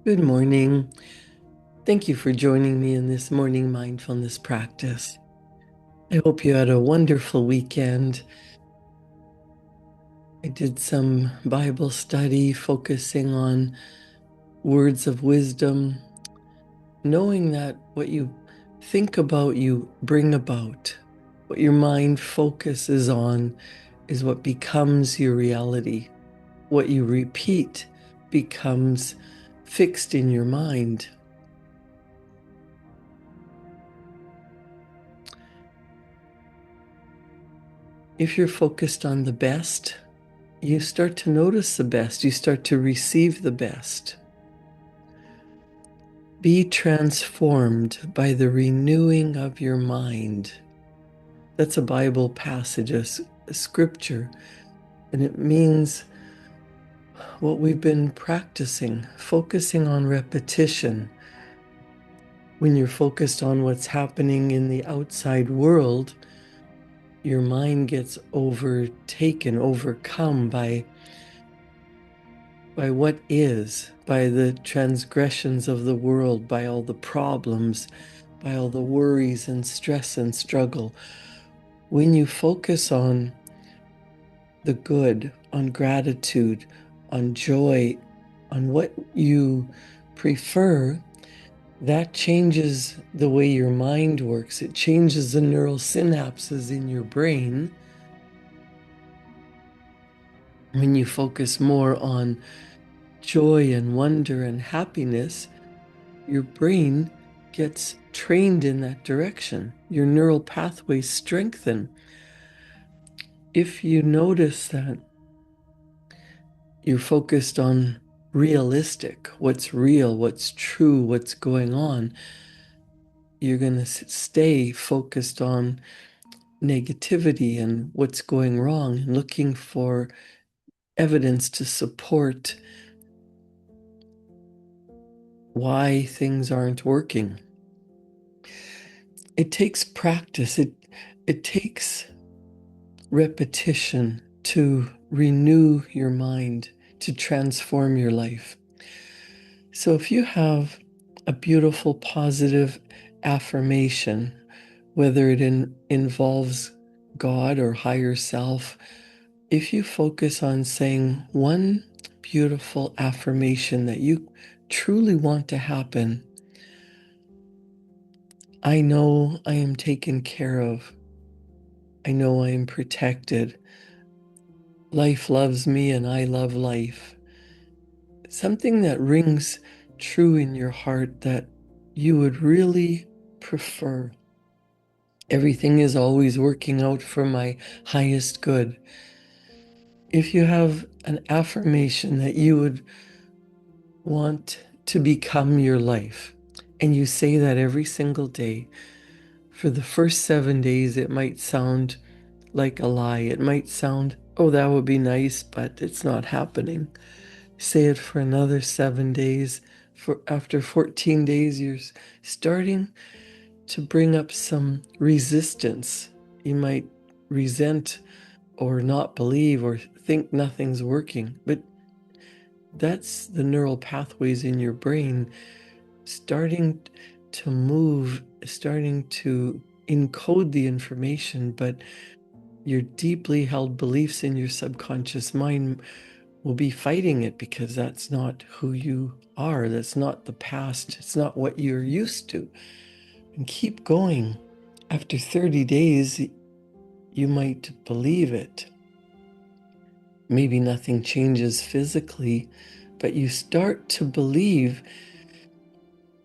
Good morning. Thank you for joining me in this morning mindfulness practice. I hope you had a wonderful weekend. I did some Bible study focusing on words of wisdom, knowing that what you think about, you bring about. What your mind focuses on is what becomes your reality. What you repeat becomes fixed in your mind. If you're focused on the best, you start to notice the best. You start to receive the best. Be transformed by the renewing of your mind. That's a Bible passage, a scripture, and it means what we've been practicing, focusing on repetition. When you're focused on what's happening in the outside world, your mind gets overtaken, overcome by what is, by the transgressions of the world, by all the problems, by all the worries and stress and struggle. When you focus on the good, on gratitude, on joy, on what you prefer, that changes the way your mind works. It changes the neural synapses in your brain. When you focus more on joy and wonder and happiness, your brain gets trained in that direction. Your neural pathways strengthen. If you notice that you're focused on realistic, what's real, what's true, what's going on, you're going to stay focused on negativity and what's going wrong and looking for evidence to support why things aren't working. It takes practice. It takes repetition to renew your mind, to transform your life. So if you have a beautiful, positive affirmation, whether it involves God or higher self, if you focus on saying one beautiful affirmation that you truly want to happen, I know I am taken care of. I know I am protected. Life loves me and I love life. Something that rings true in your heart that you would really prefer. Everything is always working out for my highest good. If you have an affirmation that you would want to become your life, and you say that every single day, for the first 7 days, it might sound like a lie. It might sound, oh, that would be nice, but it's not happening. Say it for another 7 days. After 14 days, you're starting to bring up some resistance. You might resent or not believe or think nothing's working, but that's the neural pathways in your brain starting to move, starting to encode the information, but your deeply held beliefs in your subconscious mind will be fighting it because that's not who you are. That's not the past. It's not what you're used to. And keep going. After 30 days, you might believe it. Maybe nothing changes physically, but you start to believe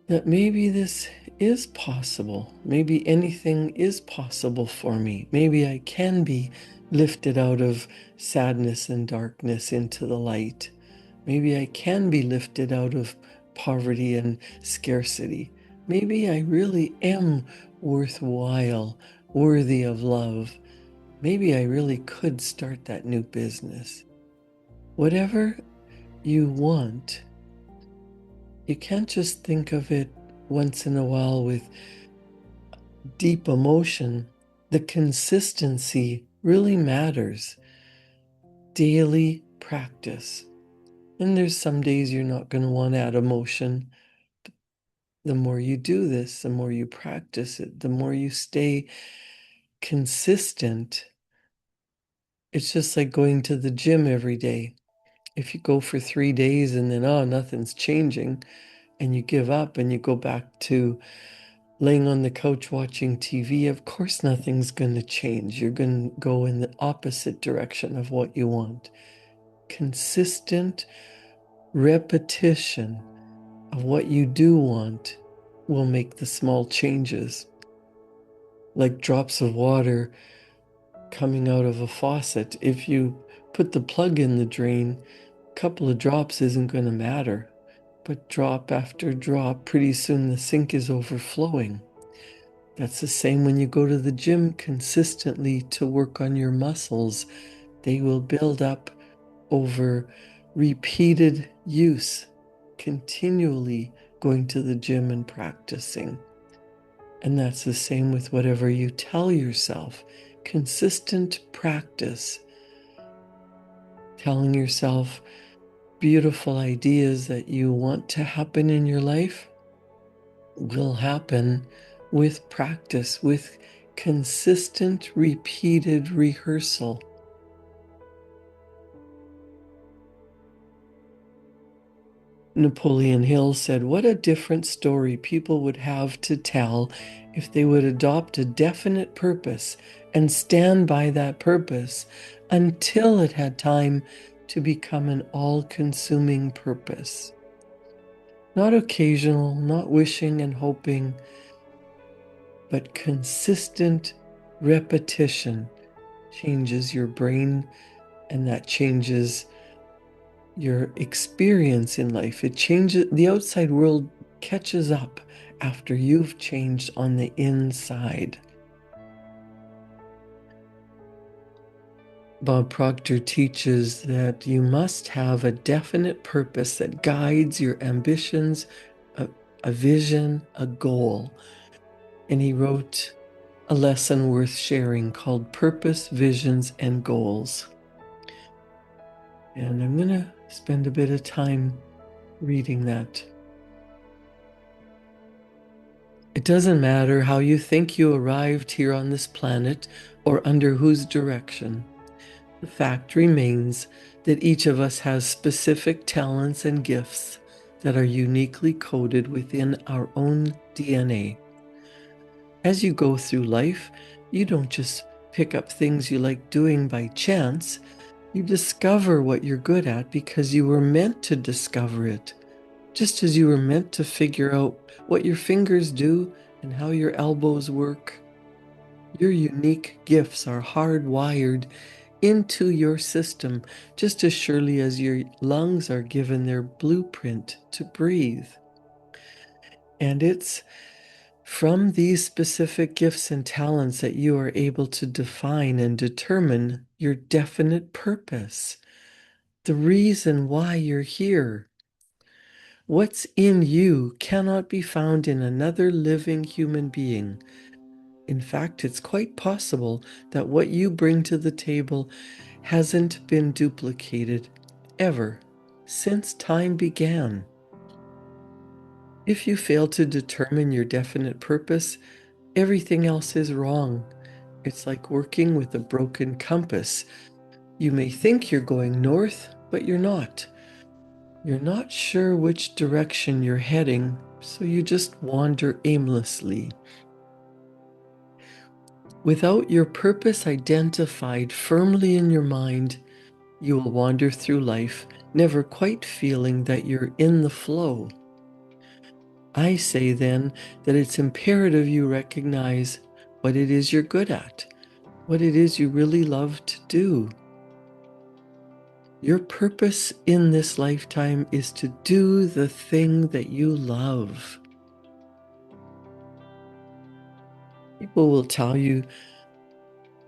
that maybe this is possible. Maybe anything is possible for me. Maybe I can be lifted out of sadness and darkness into the light. Maybe I can be lifted out of poverty and scarcity. Maybe I really am worthwhile, worthy of love. Maybe I really could start that new business. Whatever you want, you can't just think of it once in a while with deep emotion. The consistency really matters. Daily practice. And there's some days you're not going to want to add emotion. The more you do this, the more you practice it, the more you stay consistent. It's just like going to the gym every day. If you go for 3 days and then, oh, nothing's changing, and you give up and you go back to laying on the couch watching TV, of course nothing's going to change. You're going to go in the opposite direction of what you want. Consistent repetition of what you do want will make the small changes. Like drops of water coming out of a faucet. If you put the plug in the drain, a couple of drops isn't going to matter. But drop after drop, pretty soon the sink is overflowing. That's the same when you go to the gym consistently to work on your muscles. They will build up over repeated use, continually going to the gym and practicing. And that's the same with whatever you tell yourself. Consistent practice. Telling yourself beautiful ideas that you want to happen in your life will happen with practice, with consistent, repeated rehearsal. Napoleon Hill said, "What a different story people would have to tell if they would adopt a definite purpose and stand by that purpose until it had time to become an all-consuming purpose." Not occasional, not wishing and hoping, but consistent repetition changes your brain, and that changes your experience in life. It changes, the outside world catches up after you've changed on the inside. Bob Proctor teaches that you must have a definite purpose that guides your ambitions, a vision, a goal. And he wrote a lesson worth sharing called Purpose, Visions, and Goals. And I'm going to spend a bit of time reading that. It doesn't matter how you think you arrived here on this planet or under whose direction. The fact remains that each of us has specific talents and gifts that are uniquely coded within our own DNA. As you go through life, you don't just pick up things you like doing by chance. You discover what you're good at because you were meant to discover it. Just as you were meant to figure out what your fingers do and how your elbows work. Your unique gifts are hardwired into your system just as surely as your lungs are given their blueprint to breathe. And it's from these specific gifts and talents that you are able to define and determine your definite purpose, the reason why you're here. What's in you cannot be found in another living human being. In fact, it's quite possible that what you bring to the table hasn't been duplicated ever since time began. If you fail to determine your definite purpose, everything else is wrong. It's like working with a broken compass. You may think you're going north, but you're not. You're not sure which direction you're heading, so you just wander aimlessly. Without your purpose identified firmly in your mind, you will wander through life, never quite feeling that you're in the flow. I say then that it's imperative you recognize what it is you're good at, what it is you really love to do. Your purpose in this lifetime is to do the thing that you love. People will tell you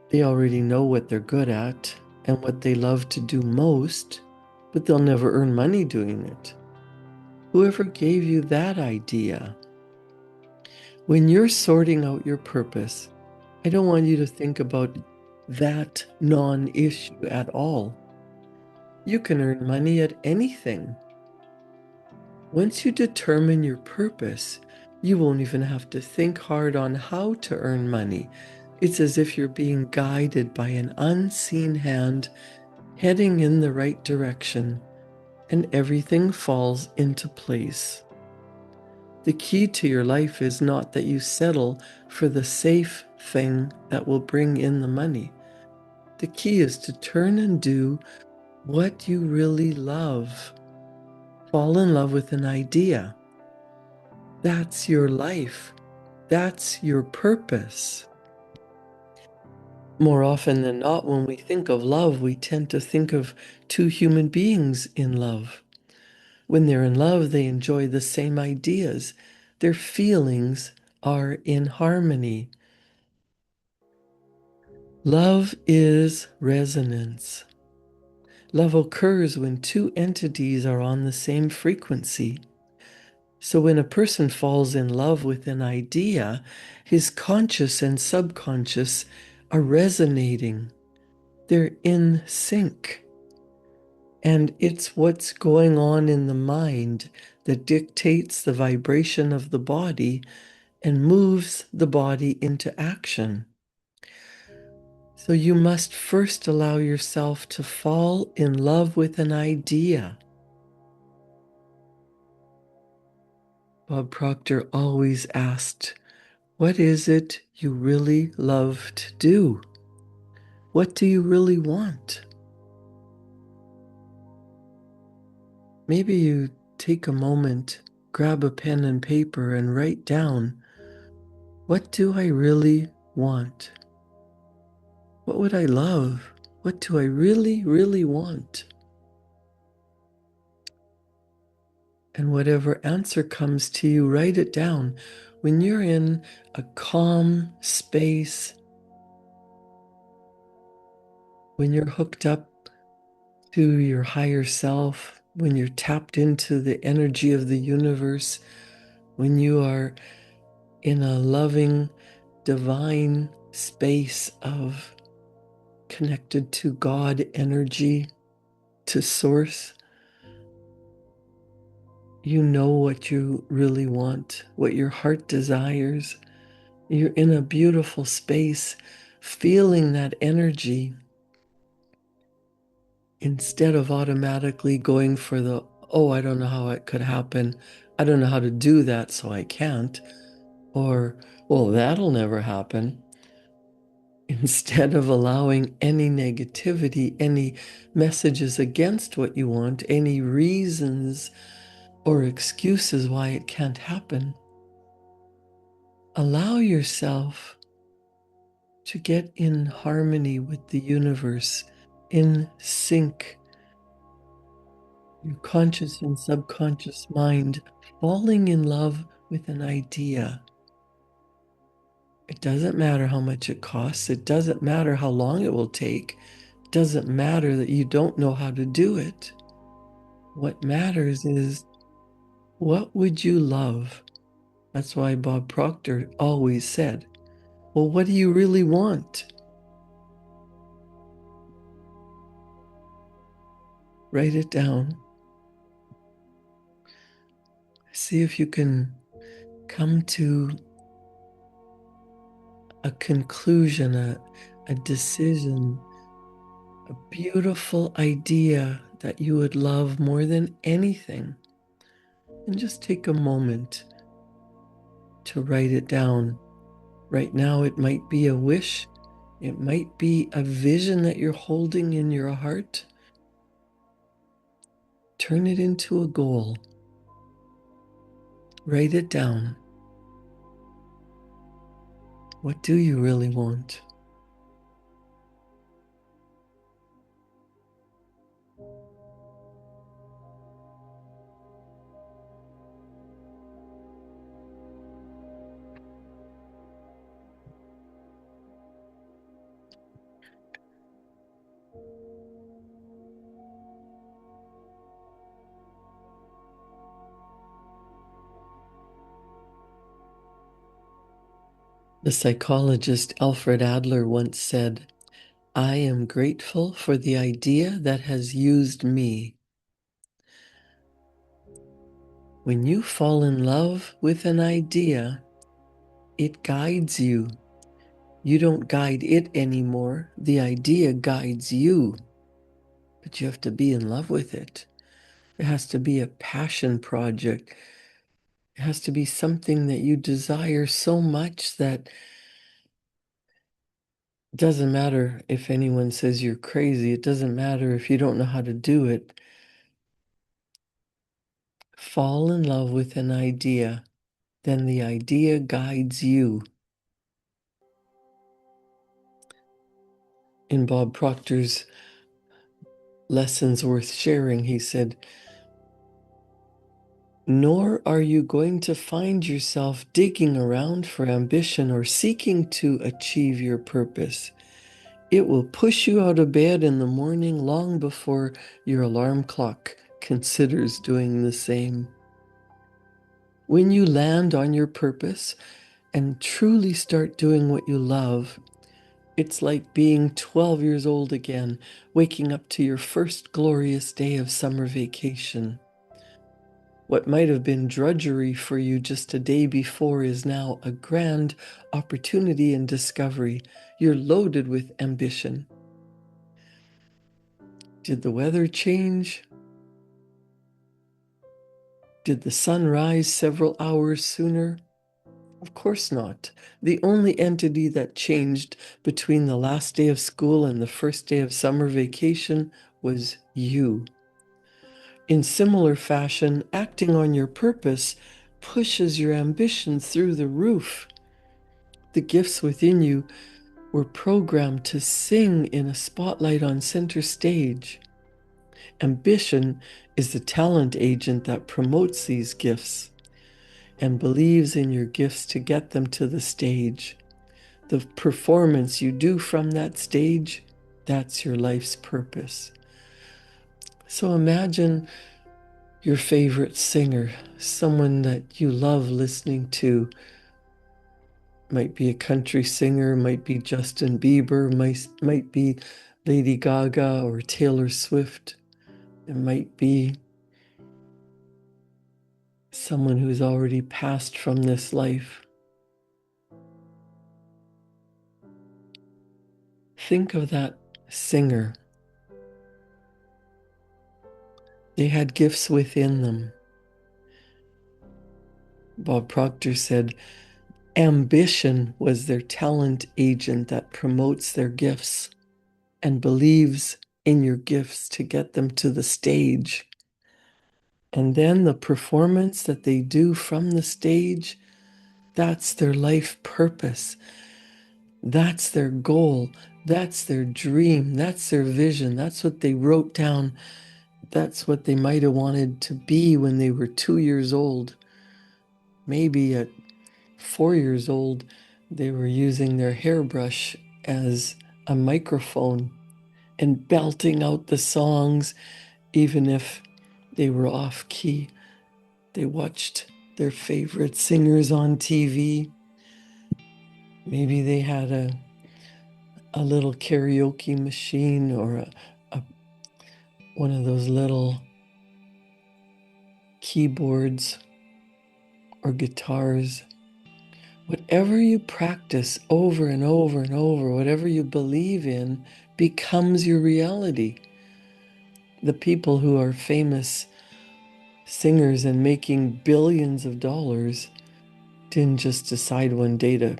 they already know what they're good at and what they love to do most, but they'll never earn money doing it. Whoever gave you that idea? When you're sorting out your purpose, I don't want you to think about that non-issue at all. You can earn money at anything. Once you determine your purpose, you won't even have to think hard on how to earn money. It's as if you're being guided by an unseen hand, heading in the right direction, and everything falls into place. The key to your life is not that you settle for the safe thing that will bring in the money. The key is to turn and do what you really love. Fall in love with an idea. That's your life. That's your purpose. More often than not, when we think of love, we tend to think of two human beings in love. When they're in love, they enjoy the same ideas. Their feelings are in harmony. Love is resonance. Love occurs when two entities are on the same frequency. So when a person falls in love with an idea, his conscious and subconscious are resonating. They're in sync. And it's what's going on in the mind that dictates the vibration of the body and moves the body into action. So you must first allow yourself to fall in love with an idea. Bob Proctor always asked, "What is it you really love to do? What do you really want?" Maybe you take a moment, grab a pen and paper, and write down, what do I really want? What would I love? What do I really, really want? And whatever answer comes to you, write it down. When you're in a calm space, when you're hooked up to your higher self, when you're tapped into the energy of the universe, when you are in a loving, divine space of connected to God energy, to source, you know what you really want, what your heart desires. You're in a beautiful space, feeling that energy instead of automatically going for the, oh, I don't know how it could happen. I don't know how to do that, so I can't. Or, well, that'll never happen. Instead of allowing any negativity, any messages against what you want, any reasons or excuses why it can't happen, allow yourself to get in harmony with the universe, in sync, your conscious and subconscious mind falling in love with an idea. It doesn't matter how much it costs. It doesn't matter how long it will take. It doesn't matter that you don't know how to do it. What matters is, what would you love? That's why Bob Proctor always said, well, what do you really want? Write it down. See if you can come to a conclusion, a decision, a beautiful idea that you would love more than anything. And just take a moment to write it down. Right now, it might be a wish, it might be a vision that you're holding in your heart. Turn it into a goal. Write it down. What do you really want? The psychologist Alfred Adler once said, I am grateful for the idea that has used me. When you fall in love with an idea, it guides you. You don't guide it anymore. The idea guides you. But you have to be in love with it. It has to be a passion project. It has to be something that you desire so much that it doesn't matter if anyone says you're crazy. It doesn't matter if you don't know how to do it. Fall in love with an idea, then the idea guides you. In Bob Proctor's Lessons Worth Sharing, he said, "Nor are you going to find yourself digging around for ambition or seeking to achieve your purpose. It will push you out of bed in the morning long before your alarm clock considers doing the same. When you land on your purpose and truly start doing what you love, it's like being 12 years old again, waking up to your first glorious day of summer vacation. What might have been drudgery for you just a day before is now a grand opportunity and discovery. You're loaded with ambition. Did the weather change? Did the sun rise several hours sooner? Of course not. The only entity that changed between the last day of school and the first day of summer vacation was you. In similar fashion, acting on your purpose pushes your ambition through the roof. The gifts within you were programmed to sing in a spotlight on center stage. Ambition is the talent agent that promotes these gifts and believes in your gifts to get them to the stage. The performance you do from that stage, that's your life's purpose. So imagine your favorite singer, someone that you love listening to. Might be a country singer, might be Justin Bieber, might be Lady Gaga or Taylor Swift. It might be someone who's already passed from this life. Think of that singer. They had gifts within them. Bob Proctor said, ambition was their talent agent that promotes their gifts and believes in your gifts to get them to the stage. And then the performance that they do from the stage, that's their life purpose. That's their goal. That's their dream. That's their vision. That's what they wrote down. That's what they might have wanted to be when they were 2 years old. Maybe at 4 years old, they were using their hairbrush as a microphone and belting out the songs, even if they were off key. They watched their favorite singers on TV. Maybe they had a little karaoke machine or one of those little keyboards or guitars. Whatever you practice over and over and over, whatever you believe in, becomes your reality. The people who are famous singers and making billions of dollars didn't just decide one day to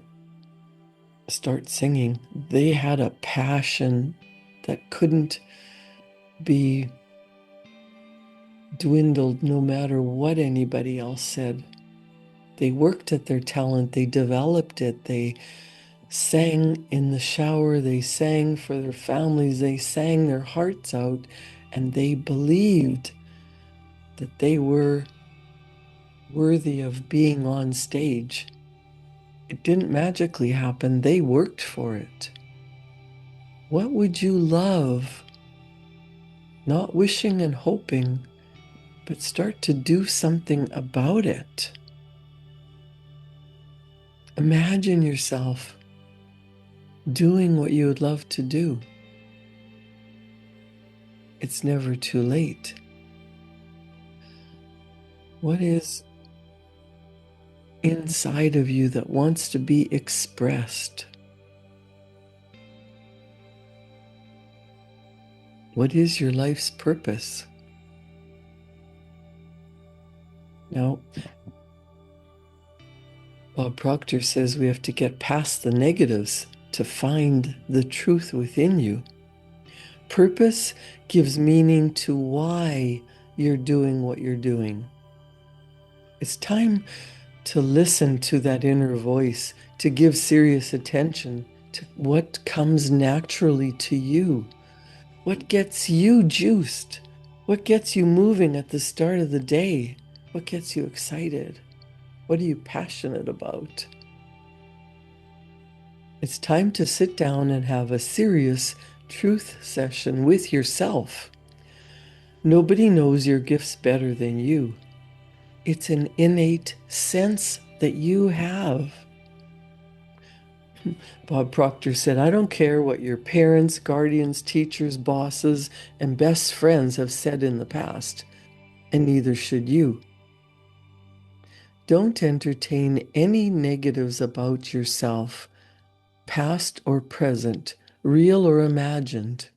start singing. They had a passion that couldn't be dwindled no matter what anybody else said. They worked at their talent, they developed it, they sang in the shower, they sang for their families, they sang their hearts out, and they believed that they were worthy of being on stage. It didn't magically happen, they worked for it. What would you love? Not wishing and hoping, but start to do something about it. Imagine yourself doing what you would love to do. It's never too late. What is inside of you that wants to be expressed? What is your life's purpose? Now, Bob Proctor says we have to get past the negatives to find the truth within you. Purpose gives meaning to why you're doing what you're doing. It's time to listen to that inner voice, to give serious attention to what comes naturally to you, what gets you juiced, what gets you moving at the start of the day, what gets you excited, what are you passionate about? It's time to sit down and have a serious truth session with yourself. Nobody knows your gifts better than you. It's an innate sense that you have. Bob Proctor said, I don't care what your parents, guardians, teachers, bosses, and best friends have said in the past, and neither should you. Don't entertain any negatives about yourself, past or present, real or imagined.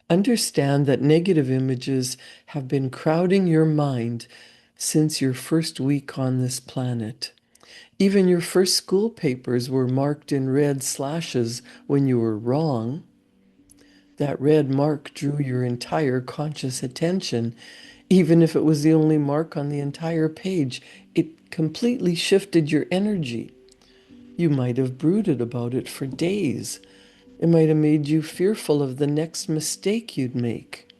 Understand that negative images have been crowding your mind since your first week on this planet. Even your first school papers were marked in red slashes when you were wrong. That red mark drew your entire conscious attention. Even if it was the only mark on the entire page, it completely shifted your energy. You might have brooded about it for days. It might have made you fearful of the next mistake you'd make.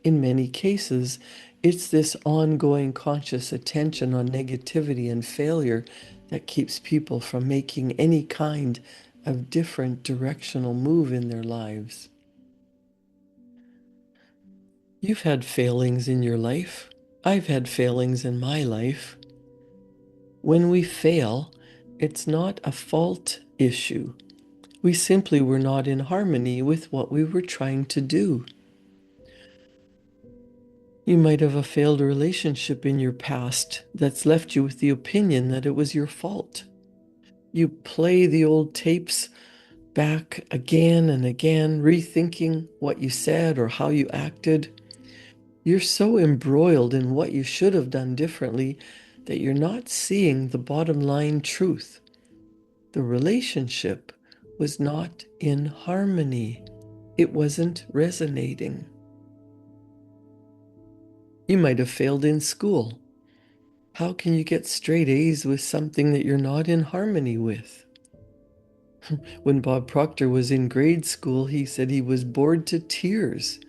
In many cases, it's this ongoing conscious attention on negativity and failure that keeps people from making any kind of different directional move in their lives. You've had failings in your life. I've had failings in my life. When we fail, it's not a fault issue. We simply were not in harmony with what we were trying to do. You might have a failed relationship in your past that's left you with the opinion that it was your fault. You play the old tapes back again and again, rethinking what you said or how you acted. You're so embroiled in what you should have done differently that you're not seeing the bottom line truth. The relationship was not in harmony. It wasn't resonating. You might have failed in school. How can you get straight A's with something that you're not in harmony with? When Bob Proctor was in grade school, he said he was bored to tears.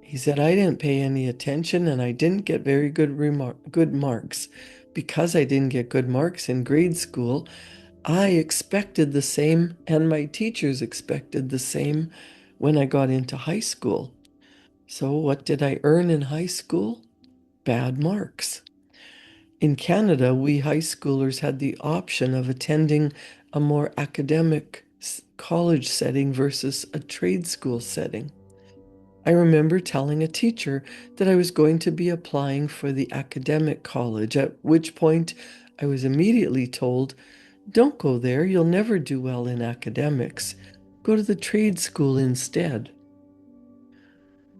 He said, I didn't pay any attention and I didn't get very good marks. Because I didn't get good marks in grade school, I expected the same, and my teachers expected the same when I got into high school. So what did I earn in high school? Bad marks. In Canada, we high schoolers had the option of attending a more academic college setting versus a trade school setting. I remember telling a teacher that I was going to be applying for the academic college, at which point I was immediately told, don't go there, you'll never do well in academics. Go to the trade school instead.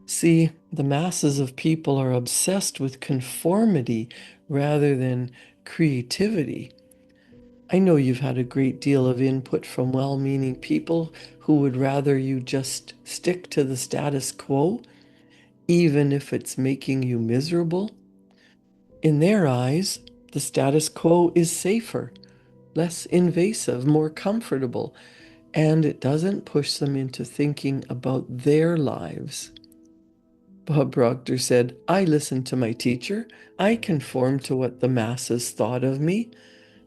See, the masses of people are obsessed with conformity rather than creativity. I know you've had a great deal of input from well-meaning people who would rather you just stick to the status quo, even if it's making you miserable. In their eyes, the status quo is safer, less invasive, more comfortable, and it doesn't push them into thinking about their lives. Bob Proctor said, I listened to my teacher, I conformed to what the masses thought of me,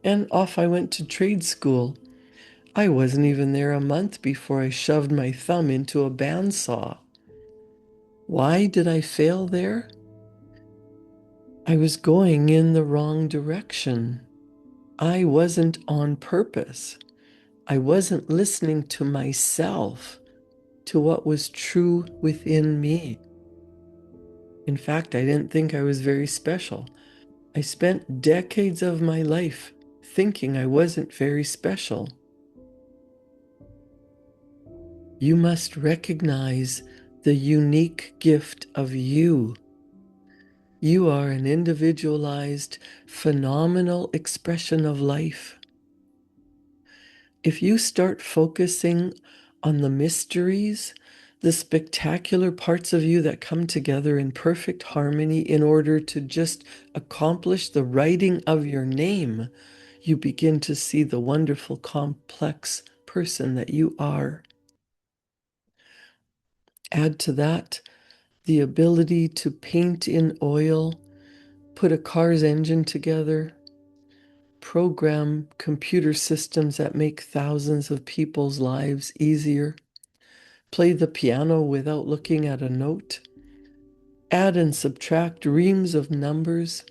and off I went to trade school. I wasn't even there a month before I shoved my thumb into a bandsaw. Why did I fail there? I was going in the wrong direction. I wasn't on purpose. I wasn't listening to myself. to what was true within me. In fact, I didn't think I was very special. I spent decades of my life thinking I wasn't very special. You must recognize the unique gift of you. You are an individualized, phenomenal expression of life. If you start focusing on the mysteries, the spectacular parts of you that come together in perfect harmony in order to just accomplish the writing of your name, you begin to see the wonderful, complex person that you are. Add to that the ability to paint in oil, put a car's engine together, program computer systems that make thousands of people's lives easier, play the piano without looking at a note, add and subtract reams of numbers,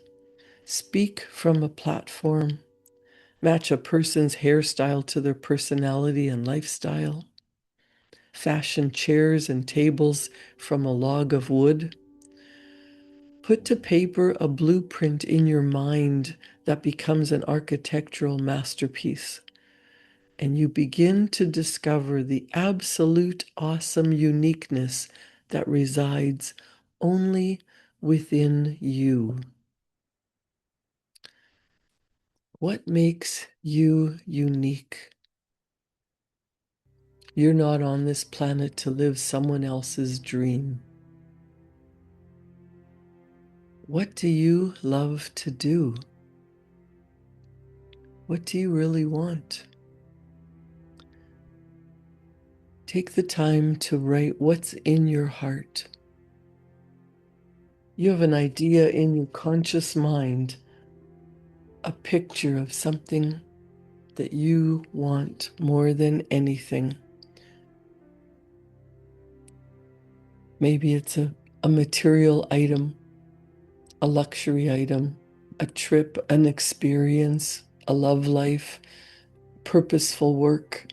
speak from a platform, match a person's hairstyle to their personality and lifestyle, fashion chairs and tables from a log of wood. Put to paper a blueprint in your mind that becomes an architectural masterpiece. And you begin to discover the absolute awesome uniqueness that resides only within you. What makes you unique? You're not on this planet to live someone else's dream. What do you love to do? What do you really want? Take the time to write what's in your heart. You have an idea in your conscious mind, a picture of something that you want more than anything. Maybe it's a material item, a luxury item, a trip, an experience, a love life, purposeful work.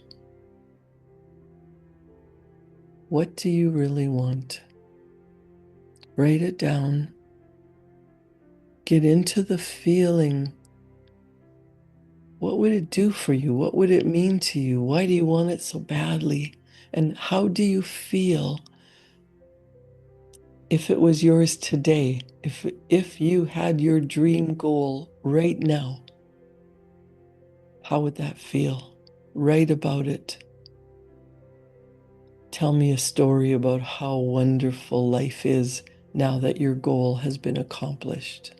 What do you really want? Write it down. Get into the feeling. What would it do for you? What would it mean to you? Why do you want it so badly? And how do you feel if it was yours today? If you had your dream goal right now, how would that feel? Write about it. Tell me a story about how wonderful life is now that your goal has been accomplished.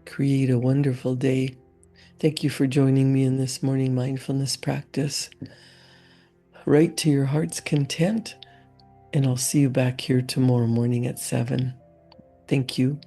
Create a wonderful day. Thank you for joining me in this morning mindfulness practice. Write to your heart's content, and I'll see you back here tomorrow morning at 7. Thank you.